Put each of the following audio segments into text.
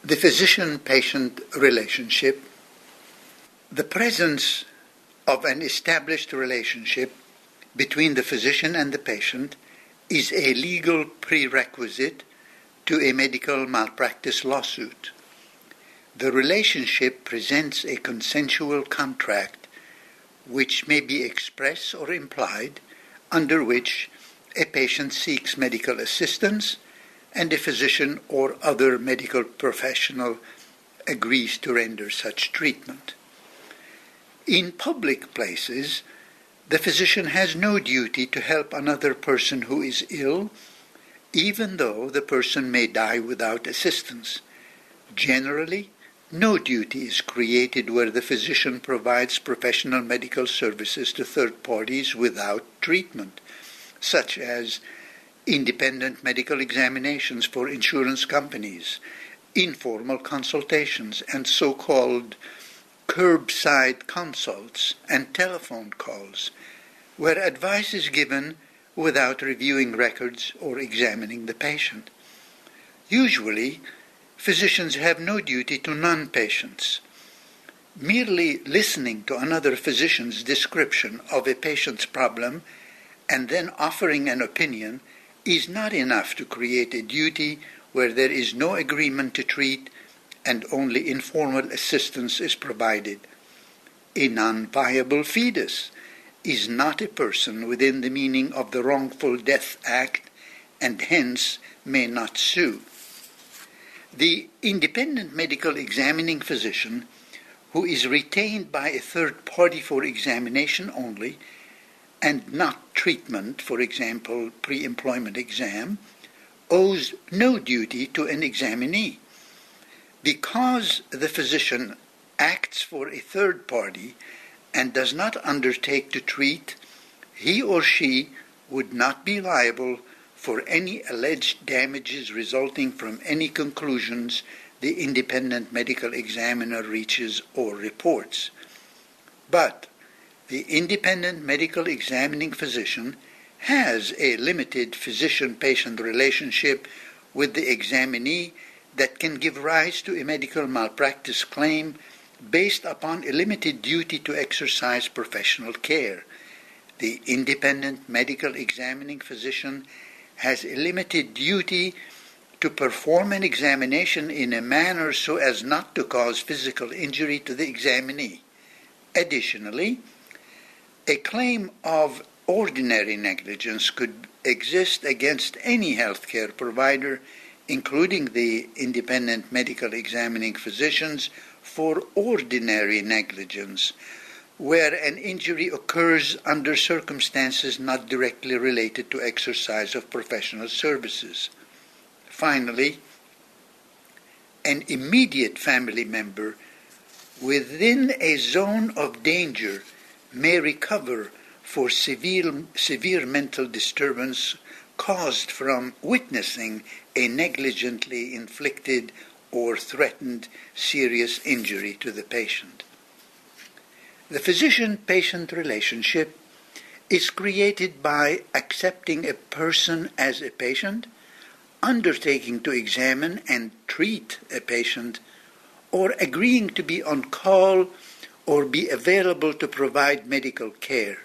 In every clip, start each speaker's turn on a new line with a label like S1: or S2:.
S1: The physician-patient relationship. The presence of an established relationship between the physician and the patient is a legal prerequisite to a medical malpractice lawsuit. The relationship presents a consensual contract which may be express or implied, under which a patient seeks medical assistance and a physician or other medical professional agrees to render such treatment. In public places, the physician has no duty to help another person who is ill, even though the person may die without assistance. Generally, no duty is created where the physician provides professional medical services to third parties without treatment, such as independent medical examinations for insurance companies, informal consultations, and so-called curbside consults and telephone calls, where advice is given without reviewing records or examining the patient. Usually, physicians have no duty to non-patients. Merely listening to another physician's description of a patient's problem and then offering an opinion is not enough to create a duty where there is no agreement to treat and only informal assistance is provided. A non-viable fetus is not a person within the meaning of the Wrongful Death Act and hence may not sue. The independent medical examining physician, who is retained by a third party for examination only and not treatment, for example, pre-employment exam, owes no duty to an examinee. Because the physician acts for a third party and does not undertake to treat, he or she would not be liable for any alleged damages resulting from any conclusions the independent medical examiner reaches or reports. But the independent medical examining physician has a limited physician-patient relationship with the examinee that can give rise to a medical malpractice claim based upon a limited duty to exercise professional care. The independent medical examining physician has a limited duty to perform an examination in a manner so as not to cause physical injury to the examinee. Additionally, a claim of ordinary negligence could exist against any healthcare provider, including the independent medical examining physicians, for ordinary negligence, where an injury occurs under circumstances not directly related to exercise of professional services. Finally, an immediate family member within a zone of danger may recover for severe mental disturbance caused from witnessing a negligently inflicted or threatened serious injury to the patient. The physician-patient relationship is created by accepting a person as a patient, undertaking to examine and treat a patient, or agreeing to be on call or be available to provide medical care.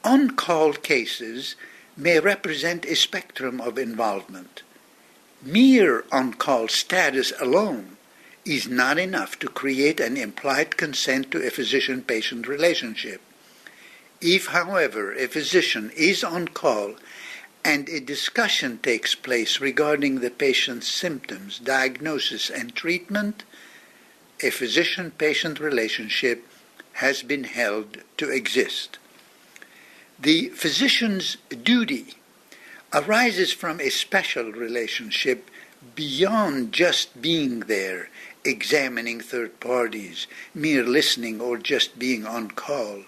S1: On-call cases may represent a spectrum of involvement. Mere on-call status alone is not enough to create an implied consent to a physician-patient relationship. If, however, a physician is on call and a discussion takes place regarding the patient's symptoms, diagnosis, and treatment, a physician-patient relationship has been held to exist. The physician's duty arises from a special relationship beyond just being there, examining third parties, mere listening, or just being on call.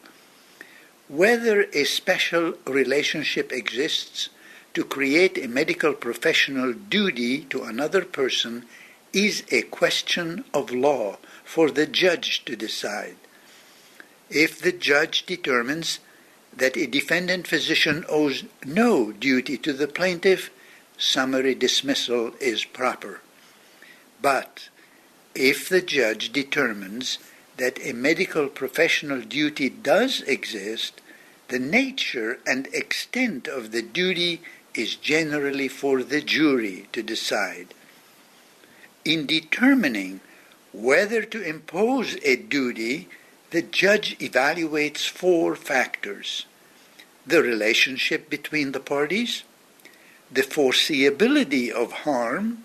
S1: Whether a special relationship exists to create a medical professional duty to another person is a question of law for the judge to decide. If the judge determines that a defendant physician owes no duty to the plaintiff, summary dismissal is proper. But if the judge determines that a medical professional duty does exist, the nature and extent of the duty is generally for the jury to decide. In determining whether to impose a duty, the judge evaluates 4 factors: the relationship between the parties, the foreseeability of harm,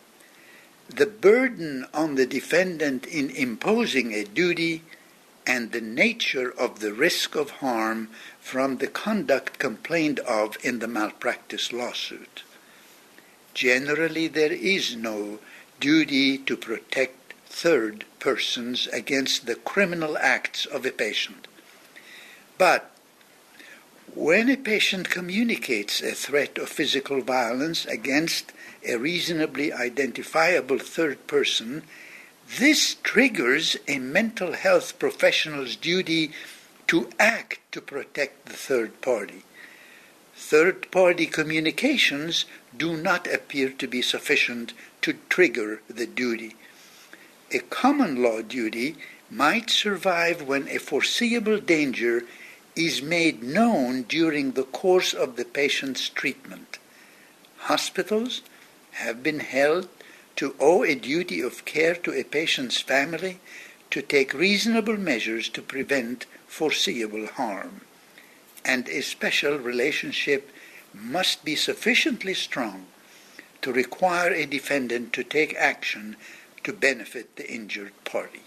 S1: the burden on the defendant in imposing a duty, and the nature of the risk of harm from the conduct complained of in the malpractice lawsuit. Generally, there is no duty to protect third persons against the criminal acts of a patient. But when a patient communicates a threat of physical violence against a reasonably identifiable third person, this triggers a mental health professional's duty to act to protect the third party. Third-party communications do not appear to be sufficient to trigger the duty. A common law duty might survive when a foreseeable danger is made known during the course of the patient's treatment. Hospitals have been held to owe a duty of care to a patient's family to take reasonable measures to prevent foreseeable harm, and a special relationship must be sufficiently strong to require a defendant to take action to benefit the injured party.